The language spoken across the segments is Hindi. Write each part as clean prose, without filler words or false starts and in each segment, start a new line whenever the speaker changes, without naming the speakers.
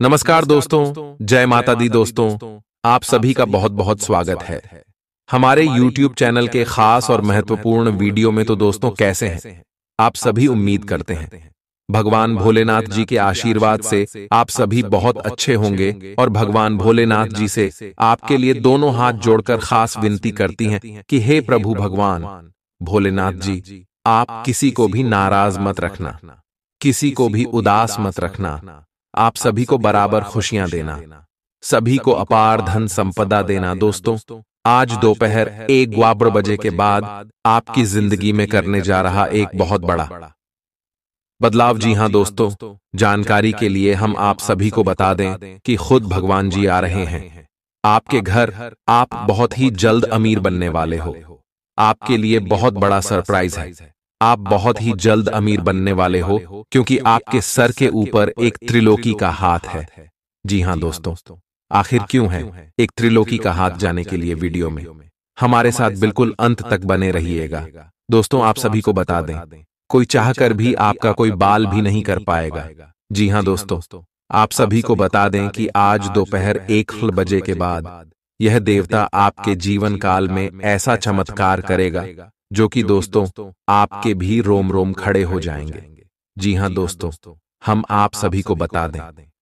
नमस्कार दोस्तों, जय माता दी दोस्तों। आप सभी का बहुत बहुत स्वागत है हमारे YouTube चैनल के खास और महत्वपूर्ण वीडियो में। तो दोस्तों, कैसे हैं आप सभी? उम्मीद करते हैं भगवान भोलेनाथ जी के आशीर्वाद से आप सभी बहुत अच्छे होंगे। और भगवान भोलेनाथ जी से आपके लिए दोनों हाथ जोड़कर खास विनती करती हैं कि हे प्रभु भगवान भोलेनाथ जी, आप किसी को भी नाराज मत रखना, किसी को भी उदास मत रखना। आप सभी को बराबर खुशियां देना, सभी को अपार धन संपदा देना। दोस्तों, आज दोपहर 1:15 के बाद आपकी जिंदगी में करने जा रहा एक बहुत बड़ा बदलाव। जी हां दोस्तों, जानकारी के लिए हम आप सभी को बता दें कि खुद भगवान जी आ रहे हैं आपके घर। आप बहुत ही जल्द अमीर बनने वाले हो। आपके लिए बहुत बड़ा सरप्राइज है। आप बहुत ही जल्द अमीर बनने वाले हो, क्योंकि आपके सर के ऊपर एक त्रिलोकी का हाथ है। जी हां दोस्तों, आखिर क्यों है एक त्रिलोकी का हाथ? जाने के लिए वीडियो में हमारे साथ बिल्कुल अंत तक बने रहिएगा। दोस्तों, आप सभी को बता दें, कोई चाहकर भी आपका कोई बाल भी नहीं कर पाएगा। जी हां दोस्तों, आप सभी को बता दें कि आज दोपहर 1 के बाद यह देवता आपके जीवन काल में ऐसा चमत्कार करेगा जो कि दोस्तों आपके भी रोम रोम खड़े हो जाएंगे। जी हां दोस्तों, हम आप सभी को बता दें,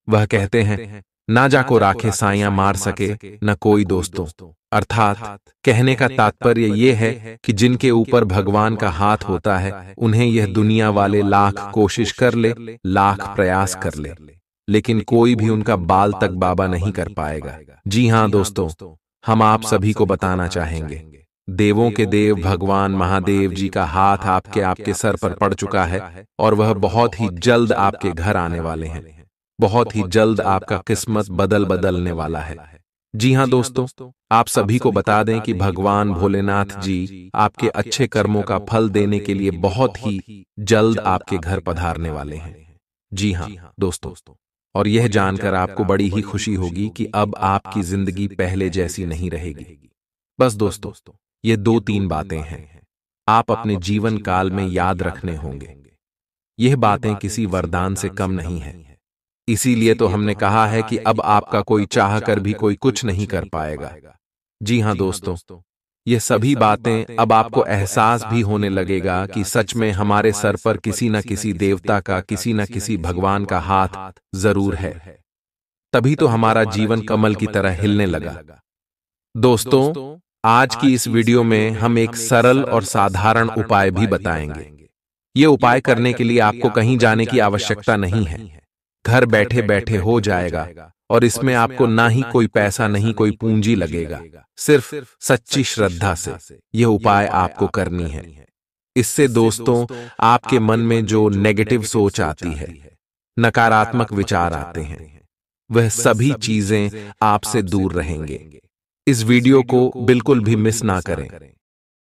वह कहते हैं ना जाको राखे साइयां मार सके न कोई दोस्तों। अर्थात कहने का तात्पर्य यह है कि जिनके ऊपर भगवान का हाथ होता है, उन्हें यह दुनिया वाले लाख कोशिश कर ले, लाख प्रयास कर ले, लेकिन कोई भी उनका बाल तक बाबा नहीं कर पाएगा। जी हां दोस्तों, हम आप सभी को बताना चाहेंगे, देवों के देव भगवान महादेव जी का हाथ आपके सर पर पड़ चुका है और वह बहुत ही जल्द आपके घर आने वाले हैं। बहुत ही जल्द आपका किस्मत बदलने वाला है। जी हां दोस्तों, आप सभी को बता दें कि भगवान भोलेनाथ जी आपके अच्छे कर्मों का फल देने के लिए बहुत ही जल्द आपके घर पधारने वाले हैं। जी हां दोस्तों, और यह जानकर आपको बड़ी ही खुशी होगी कि अब आपकी जिंदगी पहले जैसी नहीं रहेगी। बस दोस्तों, ये 2-3 बातें हैं आप अपने जीवन काल में याद रखने होंगे। यह बातें किसी वरदान से कम नहीं है। इसीलिए तो हमने कहा है कि अब आपका कोई चाह कर भी कोई कुछ नहीं कर पाएगा। जी हां दोस्तों, ये सभी बातें अब आपको एहसास भी होने लगेगा कि सच में हमारे सर पर किसी न किसी देवता का, किसी न किसी भगवान का हाथ जरूर है। तभी तो हमारा जीवन कमल की तरह हिलने लगा। दोस्तों, आज की इस वीडियो में हम एक सरल और साधारण उपाय भी बताएंगे। ये उपाय करने के लिए आपको कहीं जाने की आवश्यकता नहीं है, घर बैठे बैठे हो जाएगा। और इसमें आपको ना ही कोई पैसा, नहीं कोई पूंजी लगेगा, सिर्फ सच्ची श्रद्धा से यह उपाय आपको करनी है। इससे दोस्तों, आपके मन में जो नेगेटिव सोच आती है, नकारात्मक विचार आते हैं, वह सभी चीजें आपसे दूर रहेंगे। इस वीडियो को बिल्कुल भी मिस ना करें।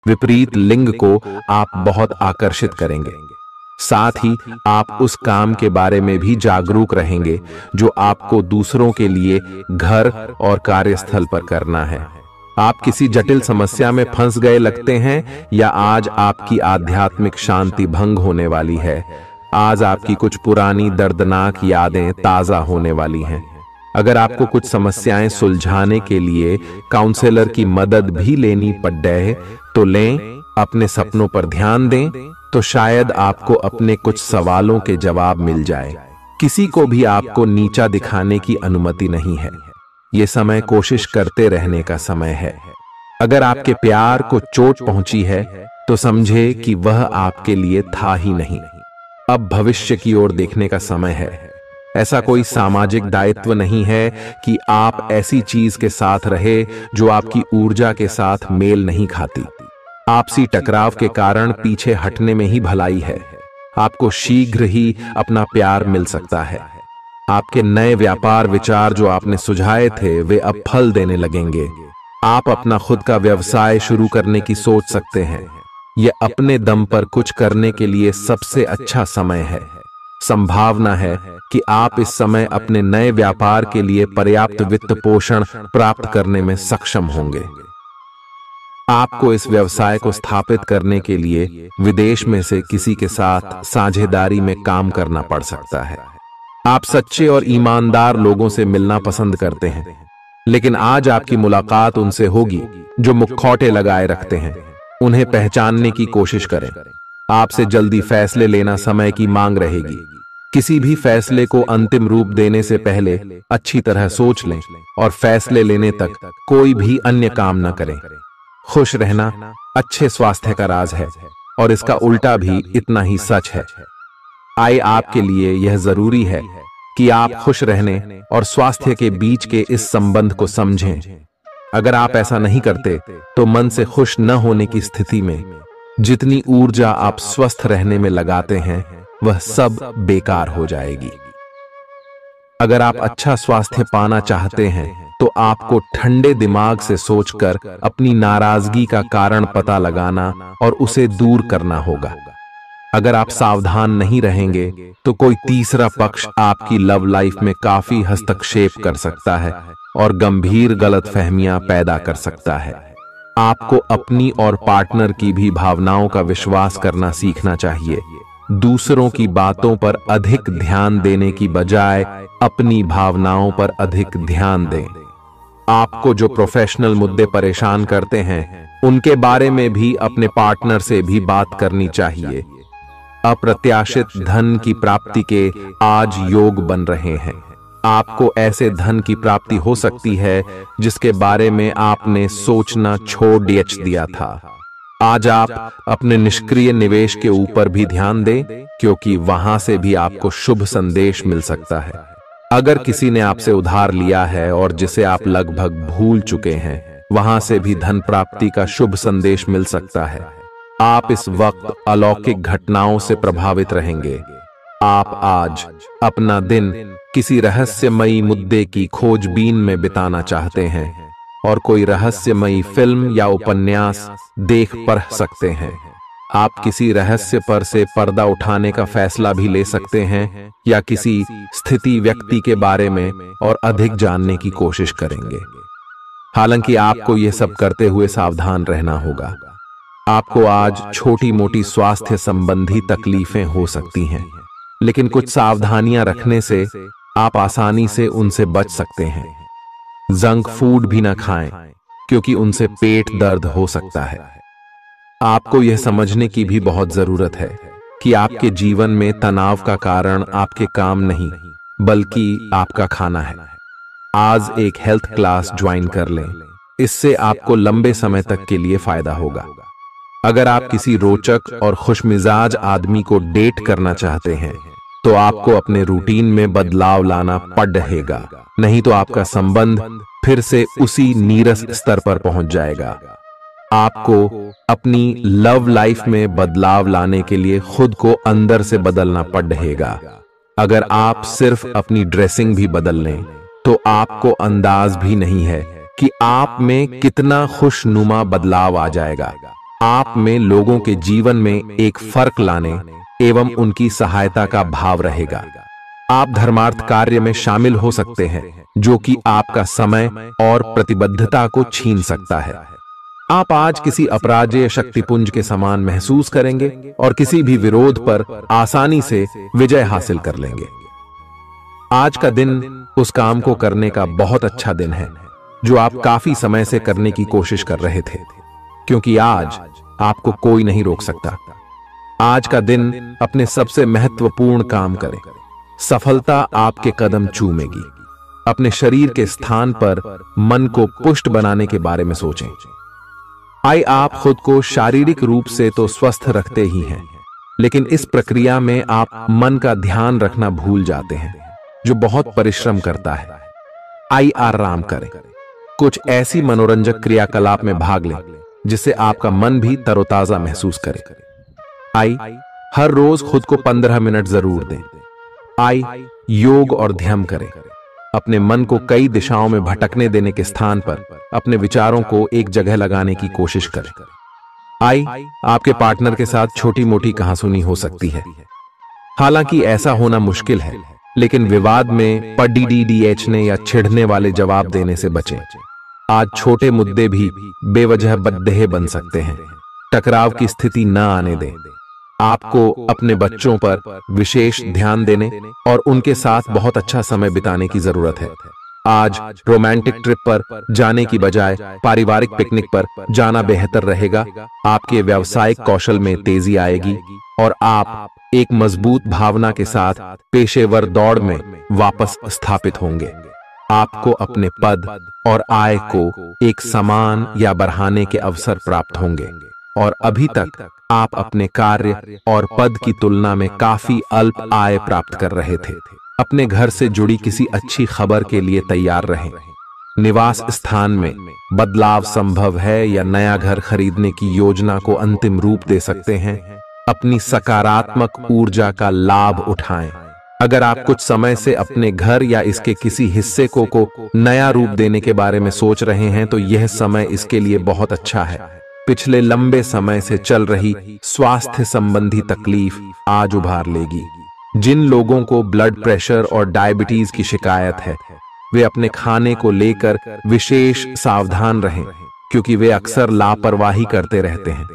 विपरीत लिंग को आप बहुत आकर्षित करेंगे। साथ ही आप उस काम के बारे में भी जागरूक रहेंगे जो आपको दूसरों के लिए घर और कार्यस्थल पर करना है। आप किसी जटिल समस्या में फंस गए लगते हैं, या आज आपकी आध्यात्मिक शांति भंग होने वाली है। आज आपकी कुछ पुरानी दर्दनाक यादें ताजा होने वाली हैं। अगर आपको कुछ समस्याएं सुलझाने के लिए काउंसलर की मदद भी लेनी पड़ जाए तो लें। अपने सपनों पर ध्यान दें, तो शायद आपको अपने कुछ सवालों के जवाब मिल जाए। किसी को भी आपको नीचा दिखाने की अनुमति नहीं है। ये समय कोशिश करते रहने का समय है। अगर आपके प्यार को चोट पहुंची है तो समझे कि वह आपके लिए था ही नहीं। अब भविष्य की ओर देखने का समय है। ऐसा कोई सामाजिक दायित्व नहीं है कि आप ऐसी चीज के साथ रहे जो आपकी ऊर्जा के साथ मेल नहीं खाती। आपसी टकराव के कारण पीछे हटने में ही भलाई है। आपको शीघ्र ही अपना प्यार मिल सकता है। आपके नए व्यापार विचार जो आपने सुझाए थे, वे अब फल देने लगेंगे। आप अपना खुद का व्यवसाय शुरू करने की सोच सकते हैं। यह अपने दम पर कुछ करने के लिए सबसे अच्छा समय है। संभावना है कि आप इस समय अपने नए व्यापार के लिए पर्याप्त वित्त पोषण प्राप्त करने में सक्षम होंगे। आपको इस व्यवसाय को स्थापित करने के लिए विदेश में से किसी के साथ साझेदारी में काम करना पड़ सकता है। आप सच्चे और ईमानदार लोगों से मिलना पसंद करते हैं, लेकिन आज आपकी मुलाकात उनसे होगी जो मुखौटे लगाए रखते हैं। उन्हें पहचानने की कोशिश करें। आपसे जल्दी फैसले लेना समय की मांग रहेगी। किसी भी फैसले को अंतिम रूप देने से पहले अच्छी तरह सोच लें और फैसले लेने तक कोई भी अन्य काम न करें। खुश रहना अच्छे स्वास्थ्य का राज है और इसका उल्टा भी इतना ही सच है। आए आपके लिए यह जरूरी है कि आप खुश रहने और स्वास्थ्य के बीच के इस संबंध को समझें। अगर आप ऐसा नहीं करते तो मन से खुश न होने की स्थिति में जितनी ऊर्जा आप स्वस्थ रहने में लगाते हैं वह सब बेकार हो जाएगी। अगर आप अच्छा स्वास्थ्य पाना चाहते हैं तो आपको ठंडे दिमाग से सोचकर अपनी नाराजगी का कारण पता लगाना और उसे दूर करना होगा। अगर आप सावधान नहीं रहेंगे तो कोई तीसरा पक्ष आपकी लव लाइफ में काफी हस्तक्षेप कर सकता है और गंभीर गलतफहमियां पैदा कर सकता है। आपको अपनी और पार्टनर की भी भावनाओं का विश्वास करना सीखना चाहिए। दूसरों की बातों पर अधिक ध्यान देने की बजाय अपनी भावनाओं पर अधिक ध्यान दें। आपको जो प्रोफेशनल मुद्दे परेशान करते हैं उनके बारे में भी अपने पार्टनर से भी बात करनी चाहिए। अप्रत्याशित धन की प्राप्ति के आज योग बन रहे हैं। आपको ऐसे धन की प्राप्ति हो सकती है जिसके बारे में आपने सोचना छोड़ दिया था। आज आप अपने निष्क्रिय निवेश के ऊपर भी ध्यान दें, क्योंकि वहां से भी आपको शुभ संदेश मिल सकता है। अगर किसी ने आपसे उधार लिया है और जिसे आप लगभग भूल चुके हैं, वहां से भी धन प्राप्ति का शुभ संदेश मिल सकता है। आप इस वक्त अलौकिक घटनाओं से प्रभावित रहेंगे। आप आज अपना दिन किसी रहस्यमयी मुद्दे की खोजबीन में बिताना चाहते हैं और कोई रहस्यमयी फिल्म या उपन्यास देख पढ़ सकते हैं। आप किसी रहस्य पर से पर्दा उठाने का फैसला भी ले सकते हैं या किसी स्थिति व्यक्ति के बारे में और अधिक जानने की कोशिश करेंगे। हालांकि आपको यह सब करते हुए सावधान रहना होगा। आपको आज छोटी मोटी स्वास्थ्य संबंधी तकलीफें हो सकती हैं, लेकिन कुछ सावधानियां रखने से आप आसानी से उनसे बच सकते हैं। जंक फूड भी ना खाएं, क्योंकि उनसे पेट दर्द हो सकता है। आपको यह समझने की भी बहुत जरूरत है कि आपके जीवन में तनाव का कारण आपके काम नहीं, बल्कि आपका खाना है। आज एक हेल्थ क्लास ज्वाइन कर लें, इससे आपको लंबे समय तक के लिए फायदा होगा। अगर आप किसी रोचक और खुशमिजाज आदमी को डेट करना चाहते हैं तो आपको अपने रूटीन में बदलाव लाना पड़ेगा, नहीं तो आपका संबंध फिर से उसी नीरस स्तर पर पहुंच जाएगा। आपको अपनी लव लाइफ में बदलाव लाने के लिए खुद को अंदर से बदलना पड़ेगा। अगर आप सिर्फ अपनी ड्रेसिंग भी बदल लें तो आपको अंदाज भी नहीं है कि आप में कितना खुशनुमा बदलाव आ जाएगा। आप में लोगों के जीवन में एक फर्क लाने एवं उनकी सहायता का भाव रहेगा। आप धर्मार्थ कार्य में शामिल हो सकते हैं, जो कि आपका समय और प्रतिबद्धता को छीन सकता है। आप आज किसी अपराजेय शक्तिपुंज के समान महसूस करेंगे और किसी भी विरोध पर आसानी से विजय हासिल कर लेंगे। आज का दिन उस काम को करने का बहुत अच्छा दिन है जो आप काफी समय से करने की कोशिश कर रहे थे, क्योंकि आज आपको कोई नहीं रोक सकता। आज का दिन अपने सबसे महत्वपूर्ण काम करें। सफलता आपके कदम चूमेगी। अपने शरीर के स्थान पर मन को पुष्ट बनाने के बारे में सोचें। आप खुद को शारीरिक रूप से तो स्वस्थ रखते ही हैं, लेकिन इस प्रक्रिया में आप मन का ध्यान रखना भूल जाते हैं, जो बहुत परिश्रम करता है। आराम करें। कुछ ऐसी मनोरंजक क्रियाकलाप में भाग लें जिससे आपका मन भी तरोताजा महसूस करे। हर रोज खुद को 15 मिनट जरूर दें। योग और ध्यान करें। अपने मन को कई दिशाओं में भटकने देने के स्थान पर अपने विचारों को एक जगह लगाने की कोशिश करें। आपके पार्टनर के साथ छोटी मोटी कहासुनी हो सकती है। हालांकि ऐसा होना मुश्किल है, लेकिन विवाद में पढ़ने या छिड़ने वाले जवाब देने से बचें। आज छोटे मुद्दे भी बेवजह बद्देह बन सकते हैं। टकराव की स्थिति न आने दें। आपको अपने बच्चों पर विशेष ध्यान देने और उनके साथ बहुत अच्छा समय बिताने की जरूरत है। आज रोमांटिक ट्रिप पर जाने की बजाय पारिवारिक पिकनिक पर जाना बेहतर रहेगा। आपके व्यावसायिक कौशल में तेजी आएगी और आप एक मजबूत भावना के साथ पेशेवर दौड़ में वापस स्थापित होंगे। आपको अपने पद और आय को एक समान या बढ़ाने के अवसर प्राप्त होंगे और अभी तक आप अपने कार्य और पद की तुलना में काफी अल्प आय प्राप्त कर रहे थे। अपने घर से जुड़ी किसी अच्छी खबर के लिए तैयार रहें। निवास स्थान में बदलाव संभव है या नया घर खरीदने की योजना को अंतिम रूप दे सकते हैं। अपनी सकारात्मक ऊर्जा का लाभ उठाएं। अगर आप कुछ समय से अपने घर या इसके किसी हिस्से को नया रूप देने के बारे में सोच रहे हैं तो यह समय इसके लिए बहुत अच्छा है। पिछले लंबे समय से चल रही स्वास्थ्य संबंधी तकलीफ आज उभार लेगी। जिन लोगों को ब्लड प्रेशर और डायबिटीज की शिकायत है वे अपने खाने को लेकर विशेष सावधान रहें, क्योंकि वे अक्सर लापरवाही करते रहते हैं।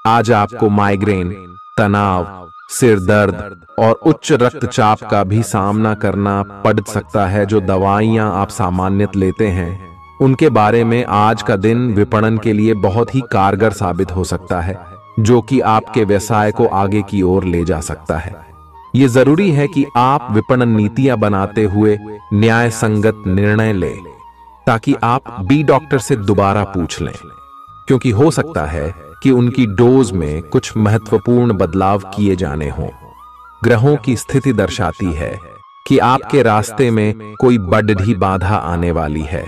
आज आपको माइग्रेन, तनाव, सिर दर्द और उच्च रक्तचाप का भी सामना करना पड़ सकता है। जो दवाइयां आप सामान्यत लेते हैं उनके बारे में आज का दिन विपणन के लिए बहुत ही कारगर साबित हो सकता है, जो कि आपके व्यवसाय को आगे की ओर ले जा सकता है। ये जरूरी है कि आप विपणन नीतियां बनाते हुए न्याय संगत निर्णय लें, ताकि आप बी डॉक्टर से दोबारा पूछ लें, क्योंकि हो सकता है कि उनकी डोज में कुछ महत्वपूर्ण बदलाव किए जाने हों। ग्रहों की स्थिति दर्शाती है कि आपके रास्ते में कोई बड़ी बाधा आने वाली है।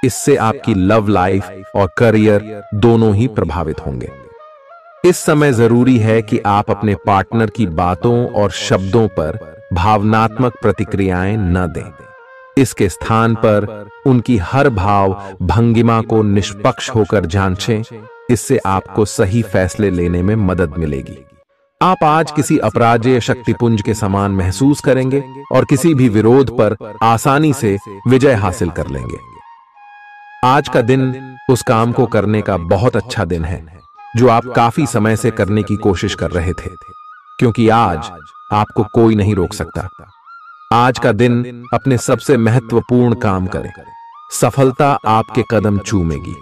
इससे आपकी लव लाइफ और करियर दोनों ही प्रभावित होंगे। इस समय जरूरी है कि आप अपने पार्टनर की बातों और शब्दों पर भावनात्मक प्रतिक्रियाएं न दें। इसके स्थान पर उनकी हर भाव भंगिमा को निष्पक्ष होकर जांचें। इससे आपको सही फैसले लेने में मदद मिलेगी। आप आज किसी अपराजेय शक्तिपुंज के समान महसूस करेंगे और किसी भी विरोध पर आसानी से विजय हासिल कर लेंगे। आज का दिन उस काम को करने का बहुत अच्छा दिन है जो आप काफी समय से करने की कोशिश कर रहे थे, क्योंकि आज आपको कोई नहीं रोक सकता। आज का दिन अपने सबसे महत्वपूर्ण काम करें। सफलता आपके कदम चूमेगी।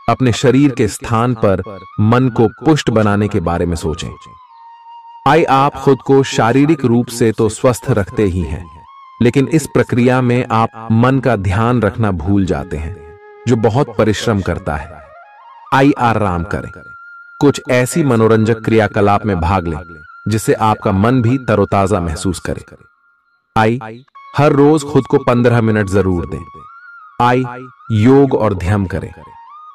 अपने शरीर के स्थान पर मन को पुष्ट बनाने के बारे में सोचें। आप खुद को शारीरिक रूप से तो स्वस्थ रखते ही हैं, लेकिन इस प्रक्रिया में आप मन का ध्यान रखना भूल जाते हैं, जो बहुत परिश्रम करता है। आराम करें। कुछ ऐसी मनोरंजक क्रियाकलाप में भाग लें जिससे आपका मन भी तरोताजा महसूस करे। हर रोज खुद को 15 मिनट जरूर दें। योग और ध्यान करें।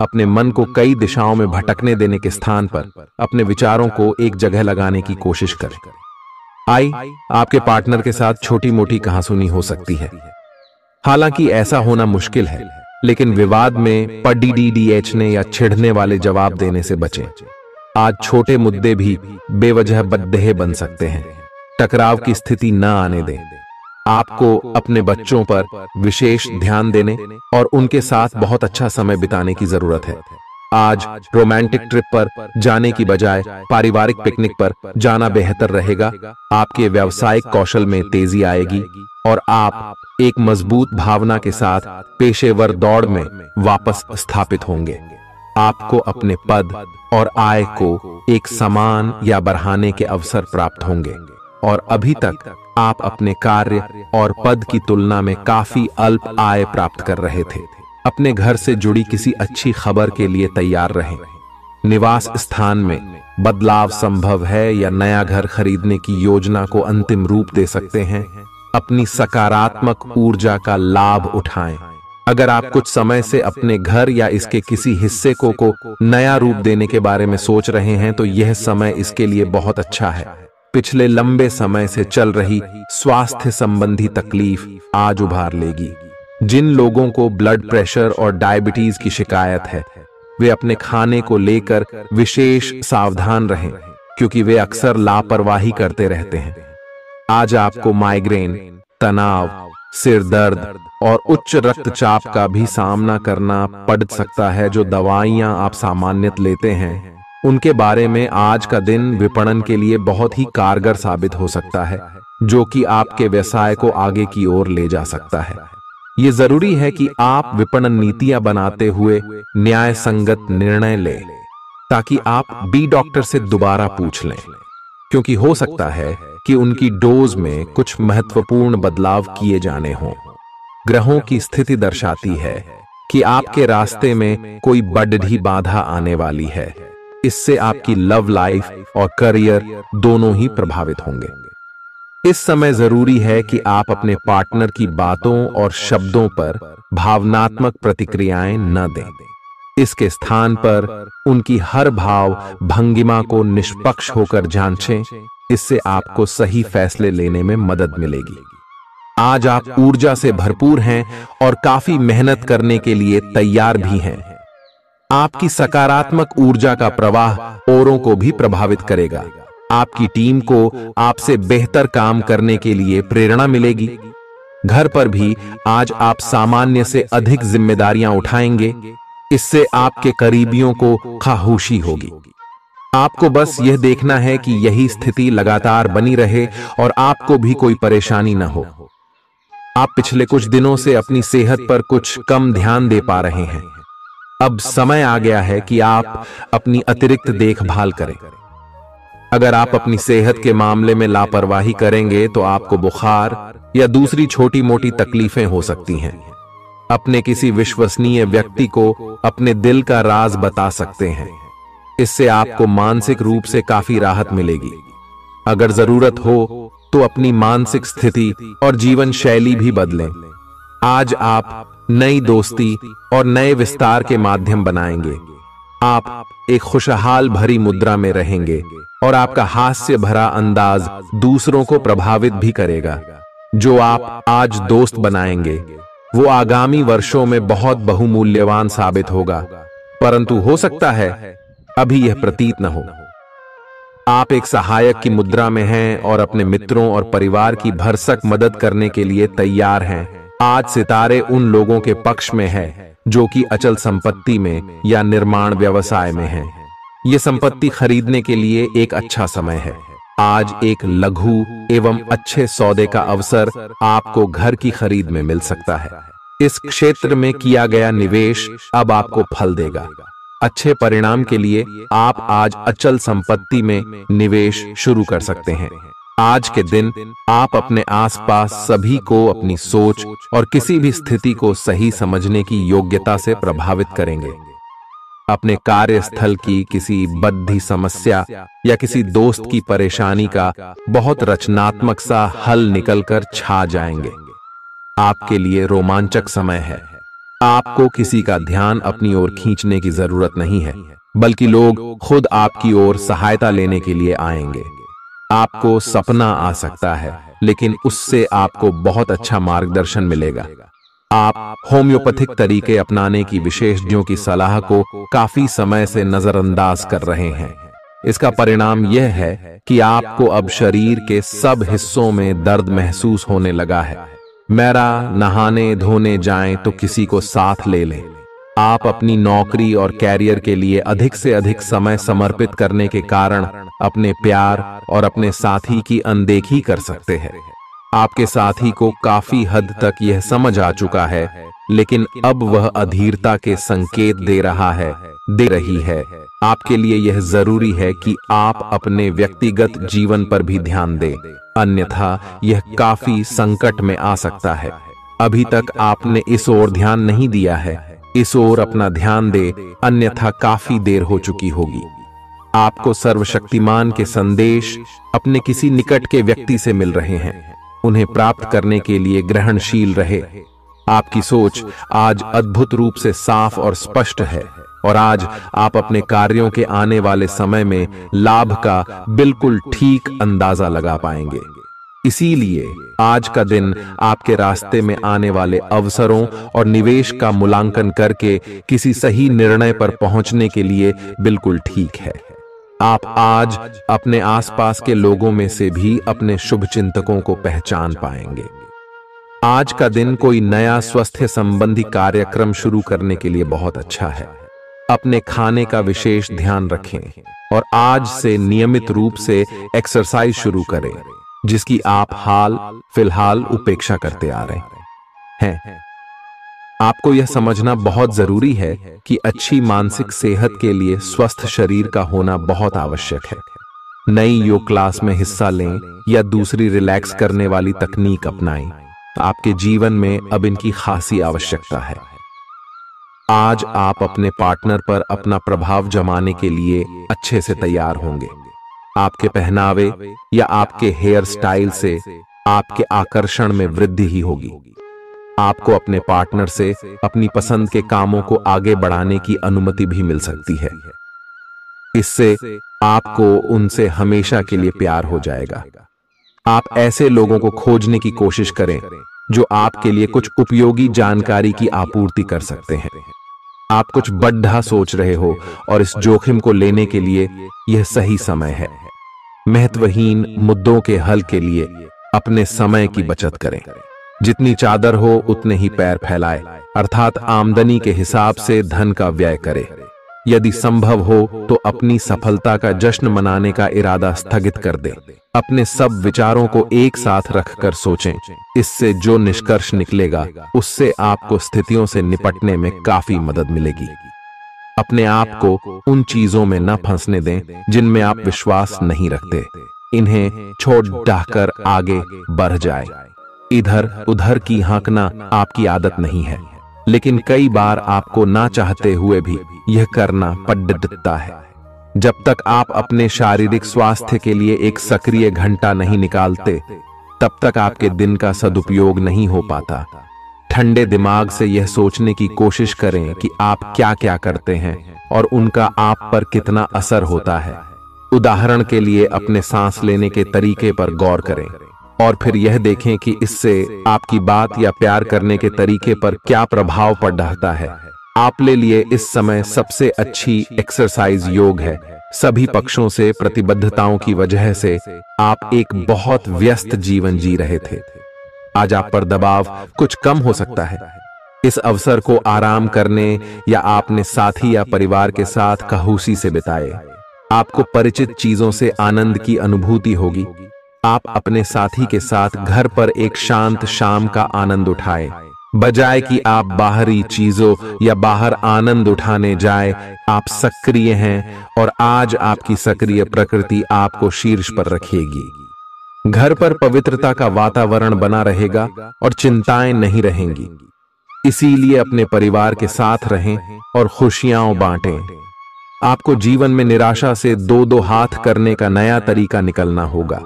अपने मन को कई दिशाओं में भटकने देने के स्थान पर अपने विचारों को एक जगह लगाने की कोशिश करें। आपके पार्टनर के साथ छोटी मोटी कहासुनी हो सकती है। हालांकि ऐसा होना मुश्किल है, लेकिन विवाद में पढ़ने या छिड़ने वाले जवाब देने से बचें। आज छोटे मुद्दे भी बेवजह बद्देह बन सकते हैं। टकराव की स्थिति न आने दें। आपको अपने बच्चों पर विशेष ध्यान देने और उनके साथ बहुत अच्छा समय बिताने की जरूरत है। आज रोमांटिक ट्रिप पर जाने की बजाय पारिवारिक पिकनिक पर जाना बेहतर रहेगा। आपके व्यावसायिक कौशल में तेजी आएगी और आप एक मजबूत भावना के साथ पेशेवर दौड़ में वापस स्थापित होंगे। आपको अपने पद और आय को एक समान या बढ़ाने के अवसर प्राप्त होंगे और अभी तक आप अपने कार्य और पद की तुलना में काफी अल्प आय प्राप्त कर रहे थे। अपने घर से जुड़ी किसी अच्छी खबर के लिए तैयार रहें। निवास स्थान में बदलाव संभव है या नया घर खरीदने की योजना को अंतिम रूप दे सकते हैं। अपनी सकारात्मक ऊर्जा का लाभ उठाएं। अगर आप कुछ समय से अपने घर या इसके किसी हिस्से को नया रूप देने के बारे में सोच रहे हैं तो यह समय इसके लिए बहुत अच्छा है। पिछले लंबे समय से चल रही स्वास्थ्य संबंधी तकलीफ आज उभार लेगी। जिन लोगों को ब्लड प्रेशर और डायबिटीज की शिकायत है वे अपने खाने को लेकर विशेष सावधान रहें, क्योंकि वे अक्सर लापरवाही करते रहते हैं। आज आपको माइग्रेन, तनाव, सिर दर्द और उच्च रक्तचाप का भी सामना करना पड़ सकता है। जो दवाइयां आप सामान्यत लेते हैं उनके बारे में आज का दिन विपणन के लिए बहुत ही कारगर साबित हो सकता है, जो कि आपके व्यवसाय को आगे की ओर ले जा सकता है। ये जरूरी है कि आप विपणन नीतियां बनाते हुए न्याय संगत निर्णय लें, ताकि आप बी डॉक्टर से दोबारा पूछ लें, क्योंकि हो सकता है कि उनकी डोज में कुछ महत्वपूर्ण बदलाव किए जाने हों। ग्रहों की स्थिति दर्शाती है कि आपके रास्ते में कोई बड़ी बाधा आने वाली है। इससे आपकी लव लाइफ और करियर दोनों ही प्रभावित होंगे। इस समय जरूरी है कि आप अपने पार्टनर की बातों और शब्दों पर भावनात्मक प्रतिक्रियाएं न दें। इसके स्थान पर उनकी हर भाव भंगिमा को निष्पक्ष होकर जांचें। इससे आपको सही फैसले लेने में मदद मिलेगी। आज आप ऊर्जा से भरपूर हैं और काफी मेहनत करने के लिए तैयार भी हैं। आपकी सकारात्मक ऊर्जा का प्रवाह औरों को भी प्रभावित करेगा। आपकी टीम को आपसे बेहतर काम करने के लिए प्रेरणा मिलेगी। घर पर भी आज आप सामान्य से अधिक जिम्मेदारियां उठाएंगे। इससे आपके करीबियों को खामोशी होगी। आपको बस यह देखना है कि यही स्थिति लगातार बनी रहे और आपको भी कोई परेशानी न हो। आप पिछले कुछ दिनों से अपनी सेहत पर कुछ कम ध्यान दे पा रहे हैं। अब समय आ गया है कि आप अपनी अतिरिक्त देखभाल करें। अगर आप अपनी सेहत के मामले में लापरवाही करेंगे तो आपको बुखार या दूसरी छोटी मोटी तकलीफें हो सकती हैं। अपने किसी विश्वसनीय व्यक्ति को अपने दिल का राज बता सकते हैं। इससे आपको मानसिक रूप से काफी राहत मिलेगी। अगर जरूरत हो तो अपनी मानसिक स्थिति और जीवन शैली भी बदलें। आज आप नई दोस्ती और नए विस्तार के माध्यम बनाएंगे। आप एक खुशहाल भरी मुद्रा में रहेंगे और आपका हास्य भरा अंदाज दूसरों को प्रभावित भी करेगा। जो आप आज दोस्त बनाएंगे वो आगामी वर्षों में बहुत बहुमूल्यवान साबित होगा, परंतु हो सकता है अभी यह प्रतीत न हो। आप एक सहायक की मुद्रा में हैं और अपने मित्रों और परिवार की भरसक मदद करने के लिए तैयार हैं। आज सितारे उन लोगों के पक्ष में है जो कि अचल संपत्ति में या निर्माण व्यवसाय में हैं। ये संपत्ति खरीदने के लिए एक अच्छा समय है। आज एक लघु एवं अच्छे सौदे का अवसर आपको घर की खरीद में मिल सकता है। इस क्षेत्र में किया गया निवेश अब आपको फल देगा। अच्छे परिणाम के लिए आप आज अचल संपत्ति में निवेश शुरू कर सकते हैं। आज के दिन आप अपने आसपास सभी को अपनी सोच और किसी भी स्थिति को सही समझने की योग्यता से प्रभावित करेंगे। अपने कार्यस्थल की किसी बद्धी समस्या या किसी दोस्त की परेशानी का बहुत रचनात्मक सा हल निकलकर छा जाएंगे। आपके लिए रोमांचक समय है। आपको किसी का ध्यान अपनी ओर खींचने की जरूरत नहीं है, बल्कि लोग खुद आपकी ओर सहायता लेने के लिए आएंगे। आपको सपना आ सकता है, लेकिन उससे आपको बहुत अच्छा मार्गदर्शन मिलेगा। आप होम्योपैथिक तरीके अपनाने की विशेषज्ञों की सलाह को काफी समय से नजरअंदाज कर रहे हैं। इसका परिणाम यह है कि आपको अब शरीर के सब हिस्सों में दर्द महसूस होने लगा है। मेरा नहाने धोने जाएं तो किसी को साथ ले लें। आप अपनी नौकरी और कैरियर के लिए अधिक से अधिक समय समर्पित करने के कारण अपने प्यार और अपने साथी की अनदेखी कर सकते हैं। आपके साथी को काफी हद तक यह समझ आ चुका है, लेकिन अब वह अधीरता के संकेत दे रही है। आपके लिए यह जरूरी है कि आप अपने व्यक्तिगत जीवन पर भी ध्यान दें, अन्यथा यह काफी संकट में आ सकता है। अभी तक आपने इस ओर ध्यान नहीं दिया है, इस ओर अपना ध्यान दे, अन्यथा काफी देर हो चुकी होगी। आपको सर्वशक्तिमान के संदेश अपने किसी निकट के व्यक्ति से मिल रहे हैं। उन्हें प्राप्त करने के लिए ग्रहणशील रहे। आपकी सोच आज अद्भुत रूप से साफ और स्पष्ट है और आज आप अपने कार्यों के आने वाले समय में लाभ का बिल्कुल ठीक अंदाजा लगा पाएंगे। इसीलिए आज का दिन आपके रास्ते में आने वाले अवसरों और निवेश का मूल्यांकन करके किसी सही निर्णय पर पहुंचने के लिए बिल्कुल ठीक है। आप आज अपने आसपास के लोगों में से भी अपने शुभचिंतकों को पहचान पाएंगे। आज का दिन कोई नया स्वास्थ्य संबंधी कार्यक्रम शुरू करने के लिए बहुत अच्छा है। अपने खाने का विशेष ध्यान रखें और आज से नियमित रूप से एक्सरसाइज शुरू करें, जिसकी आप हाल फिलहाल उपेक्षा करते आ रहे हैं। आपको यह समझना बहुत जरूरी है कि अच्छी मानसिक सेहत के लिए स्वस्थ शरीर का होना बहुत आवश्यक है। नई योग क्लास में हिस्सा लें या दूसरी रिलैक्स करने वाली तकनीक अपनाएं, आपके जीवन में अब इनकी खासी आवश्यकता है। आज आप अपने पार्टनर पर अपना प्रभाव जमाने के लिए अच्छे से तैयार होंगे। आपके पहनावे या आपके हेयर स्टाइल से आपके आकर्षण में वृद्धि ही होगी। आपको अपने पार्टनर से अपनी पसंद के कामों को आगे बढ़ाने की अनुमति भी मिल सकती है। इससे आपको उनसे हमेशा के लिए प्यार हो जाएगा। आप ऐसे लोगों को खोजने की कोशिश करें जो आपके लिए कुछ उपयोगी जानकारी की आपूर्ति कर सकते हैं। आप कुछ बड़ा सोच रहे हो और इस जोखिम को लेने के लिए यह सही समय है। महत्वहीन मुद्दों के हल के लिए अपने समय की बचत करें। जितनी चादर हो उतने ही पैर फैलाए, अर्थात आमदनी के हिसाब से धन का व्यय करें। यदि संभव हो तो अपनी सफलता का जश्न मनाने का इरादा स्थगित कर दें। अपने सब विचारों को एक साथ रखकर सोचें। इससे जो निष्कर्ष निकलेगा उससे आपको स्थितियों से निपटने में काफी मदद मिलेगी। अपने आप को उन चीजों में न फंसने दें जिनमें आप विश्वास नहीं रखते। इन्हें छोड़ डाहकर आगे बढ़ जाए। इधर उधर की हाँकना आपकी आदत नहीं है, लेकिन कई बार आपको ना चाहते हुए भी यह करना पड़ता है। जब तक आप अपने शारीरिक स्वास्थ्य के लिए एक सक्रिय घंटा नहीं निकालते, तब तक आपके दिन का सदुपयोग नहीं हो पाता। ठंडे दिमाग से यह सोचने की कोशिश करें कि आप क्या क्या करते हैं और उनका आप पर कितना असर होता है। उदाहरण के लिए अपने सांस लेने के तरीके पर गौर करें और फिर यह देखें कि इससे आपकी बात या प्यार करने के तरीके पर क्या प्रभाव पड़ रहा है। आपके लिए इस समय सबसे अच्छी एक्सरसाइज योग है। सभी पक्षों से प्रतिबद्धताओं की वजह से आप एक बहुत व्यस्त जीवन जी रहे थे। आज आप पर दबाव कुछ कम हो सकता है। इस अवसर को आराम करने या अपने साथी या परिवार के साथ खौशी से बिताए। आपको परिचित चीजों से आनंद की अनुभूति होगी। आप अपने साथी के साथ घर पर एक शांत शाम का आनंद उठाएं, बजाय कि आप बाहरी चीजों या बाहर आनंद उठाने जाए। आप सक्रिय हैं और आज आपकी सक्रिय प्रकृति आपको शीर्ष पर रखेगी। घर पर पवित्रता का वातावरण बना रहेगा और चिंताएं नहीं रहेंगी। इसीलिए अपने परिवार के साथ रहें और खुशियां बांटें। आपको जीवन में निराशा से दो हाथ करने का नया तरीका निकलना होगा,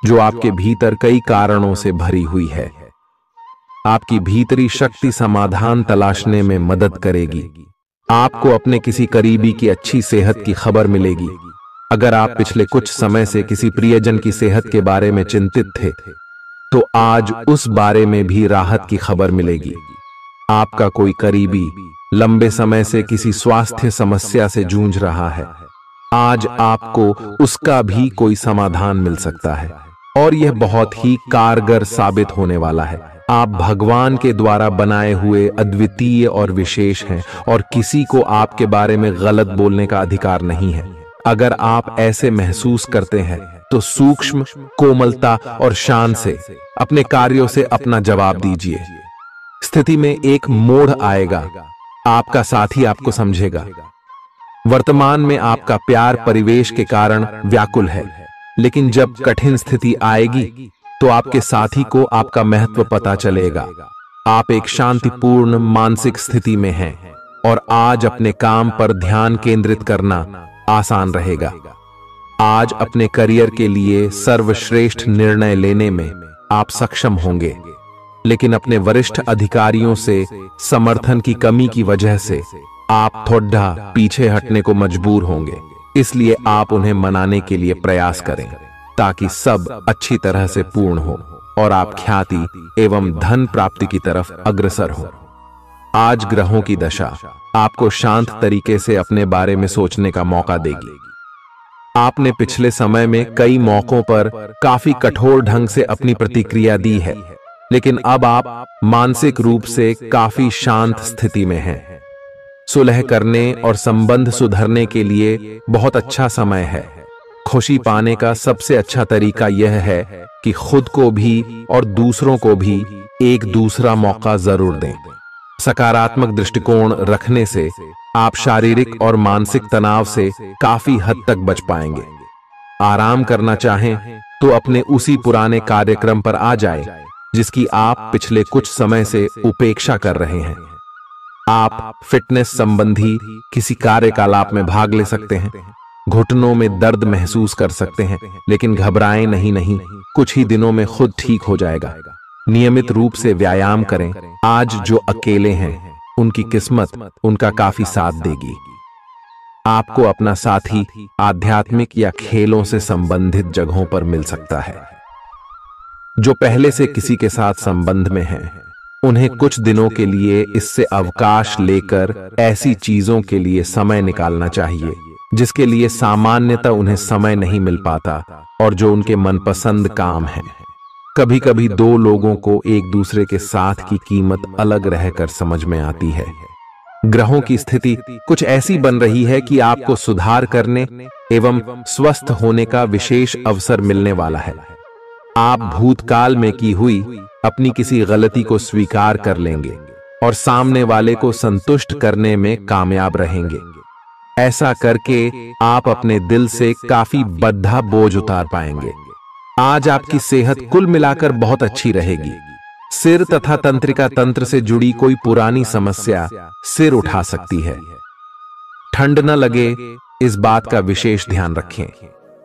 जो आपके भीतर कई कारणों से भरी हुई है। आपकी भीतरी शक्ति समाधान तलाशने में मदद करेगी। आपको अपने किसी करीबी की अच्छी सेहत की खबर मिलेगी। अगर आप पिछले कुछ समय से किसी प्रियजन की सेहत के बारे में चिंतित थे, तो आज उस बारे में भी राहत की खबर मिलेगी। आपका कोई करीबी लंबे समय से किसी स्वास्थ्य समस्या से जूझ रहा है, आज आपको उसका भी कोई समाधान मिल सकता है और यह बहुत ही कारगर साबित होने वाला है। आप भगवान के द्वारा बनाए हुए अद्वितीय और विशेष हैं और किसी को आपके बारे में गलत बोलने का अधिकार नहीं है। अगर आप ऐसे महसूस करते हैं तो सूक्ष्म, कोमलता और शान से अपने कार्यों से अपना जवाब दीजिए। स्थिति में एक मोड़ आएगा, आपका साथी आपको समझेगा। वर्तमान में आपका प्यार परिवेश के कारण व्याकुल है, लेकिन जब कठिन स्थिति आएगी तो आपके साथी को आपका महत्व पता चलेगा। आप एक शांतिपूर्ण मानसिक स्थिति में हैं और आज अपने काम पर ध्यान केंद्रित करना आसान रहेगा। आज अपने करियर के लिए सर्वश्रेष्ठ निर्णय लेने में आप सक्षम होंगे, लेकिन अपने वरिष्ठ अधिकारियों से समर्थन की कमी की वजह से आप थोड़ा पीछे हटने को मजबूर होंगे। इसलिए आप उन्हें मनाने के लिए प्रयास करें ताकि सब अच्छी तरह से पूर्ण हो और आप ख्याति एवं धन प्राप्ति की तरफ अग्रसर हो। आज ग्रहों की दशा आपको शांत तरीके से अपने बारे में सोचने का मौका देगी। आपने पिछले समय में कई मौकों पर काफी कठोर ढंग से अपनी प्रतिक्रिया दी है, लेकिन अब आप मानसिक रूप से काफी शांत स्थिति में हैं। सुलह करने और संबंध सुधरने के लिए बहुत अच्छा समय है। खुशी पाने का सबसे अच्छा तरीका यह है कि खुद को भी और दूसरों को भी एक दूसरा मौका जरूर दें। सकारात्मक दृष्टिकोण रखने से आप शारीरिक और मानसिक तनाव से काफी हद तक बच पाएंगे। आराम करना चाहें तो अपने उसी पुराने कार्यक्रम पर आ जाएं, जिसकी आप पिछले कुछ समय से उपेक्षा कर रहे हैं। आप फिटनेस संबंधी किसी कार्यकलाप में भाग ले सकते हैं। घुटनों में दर्द महसूस कर सकते हैं, लेकिन घबराएं नहीं, कुछ ही दिनों में खुद ठीक हो जाएगा। नियमित रूप से व्यायाम करें। आज जो अकेले हैं उनकी किस्मत उनका काफी साथ देगी। आपको अपना साथी आध्यात्मिक या खेलों से संबंधित जगहों पर मिल सकता है। जो पहले से किसी के साथ संबंध में हैं, उन्हें कुछ दिनों के लिए इससे अवकाश लेकर ऐसी चीजों के लिए समय निकालना चाहिए जिसके लिए सामान्यतः उन्हें समय नहीं मिल पाता और जो उनके मनपसंद काम है। कभी कभी दो लोगों को एक दूसरे के साथ की कीमत अलग रहकर समझ में आती है। ग्रहों की स्थिति कुछ ऐसी बन रही है कि आपको सुधार करने एवं स्वस्थ होने का विशेष अवसर मिलने वाला है। आप भूतकाल में की हुई अपनी किसी गलती को स्वीकार कर लेंगे और सामने वाले को संतुष्ट करने में कामयाब रहेंगे। ऐसा करके आप अपने दिल से काफी बद्धा बोझ उतार पाएंगे। आज आपकी सेहत कुल मिलाकर बहुत अच्छी रहेगी। सिर तथा तंत्रिका तंत्र से जुड़ी कोई पुरानी समस्या सिर उठा सकती है। ठंड न लगे इस बात का विशेष ध्यान रखें,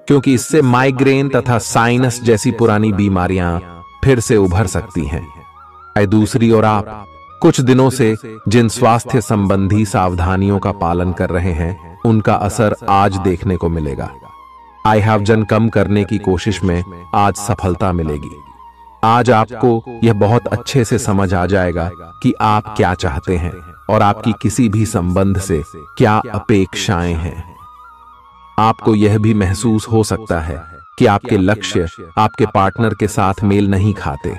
क्योंकि इससे माइग्रेन तथा साइनस जैसी पुरानी बीमारियां फिर से उभर सकती हैं। दूसरी ओर आप कुछ दिनों से जिन स्वास्थ्य संबंधी सावधानियों का पालन कर रहे हैं, उनका असर आज देखने को मिलेगा। आई वजन कम करने की कोशिश में आज सफलता मिलेगी। आज आपको यह बहुत अच्छे से समझ आ जाएगा कि आप क्या चाहते हैं और आपकी किसी भी संबंध से क्या अपेक्षाएं हैं। आपको यह भी महसूस हो सकता है कि आपके लक्ष्य आपके पार्टनर के साथ मेल नहीं खाते,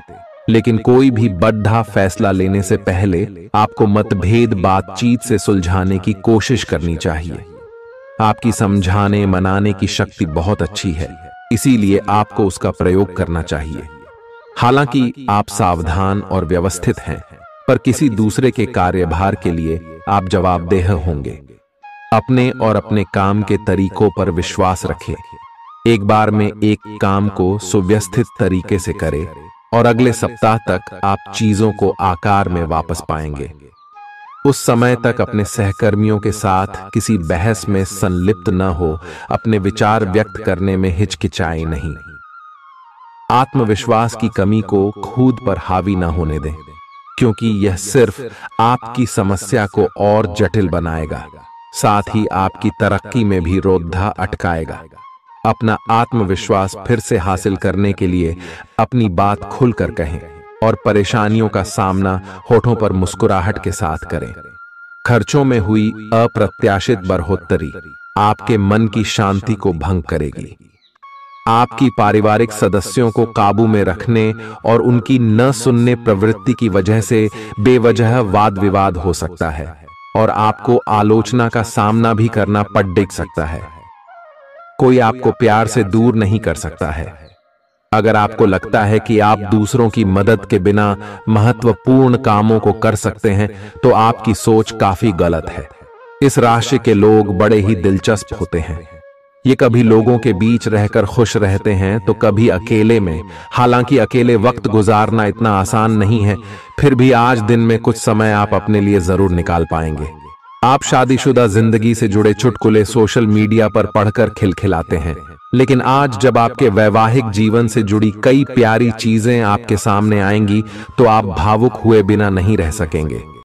लेकिन कोई भी बड़ा फैसला लेने से पहले आपको मतभेद बातचीत से सुलझाने की कोशिश करनी चाहिए। आपकी समझाने मनाने की शक्ति बहुत अच्छी है, इसीलिए आपको उसका प्रयोग करना चाहिए। हालांकि आप सावधान और व्यवस्थित हैं, पर किसी दूसरे के कार्यभार के लिए आप जवाबदेह होंगे। अपने और अपने काम के तरीकों पर विश्वास रखें। एक बार में एक काम को सुव्यवस्थित तरीके से करें और अगले सप्ताह तक आप चीजों को आकार में वापस पाएंगे। उस समय तक अपने सहकर्मियों के साथ किसी बहस में संलिप्त न हो, अपने विचार व्यक्त करने में हिचकिचाएं नहीं। आत्मविश्वास की कमी को खुद पर हावी न होने दें, क्योंकि यह सिर्फ आपकी समस्या को और जटिल बनाएगा, साथ ही आपकी तरक्की में भी रोधा अटकाएगा। अपना आत्मविश्वास फिर से हासिल करने के लिए अपनी बात खुलकर कहें और परेशानियों का सामना होठों पर मुस्कुराहट के साथ करें। खर्चों में हुई अप्रत्याशित बढ़ोतरी आपके मन की शांति को भंग करेगी। आपकी पारिवारिक सदस्यों को काबू में रखने और उनकी न सुनने प्रवृत्ति की वजह से बेवजह वाद विवाद हो सकता है और आपको आलोचना का सामना भी करना पड़ सकता है। कोई आपको प्यार से दूर नहीं कर सकता है। अगर आपको लगता है कि आप दूसरों की मदद के बिना महत्वपूर्ण कामों को कर सकते हैं, तो आपकी सोच काफी गलत है। इस राशि के लोग बड़े ही दिलचस्प होते हैं। ये कभी लोगों के बीच रहकर खुश रहते हैं तो कभी अकेले में। हालांकि अकेले वक्त गुजारना इतना आसान नहीं है, फिर भी आज दिन में कुछ समय आप अपने लिए जरूर निकाल पाएंगे। आप शादीशुदा जिंदगी से जुड़े चुटकुले सोशल मीडिया पर पढ़कर खिलखिलाते हैं, लेकिन आज जब आपके वैवाहिक जीवन से जुड़ी कई प्यारी चीजें आपके सामने आएंगी तो आप भावुक हुए बिना नहीं रह सकेंगे।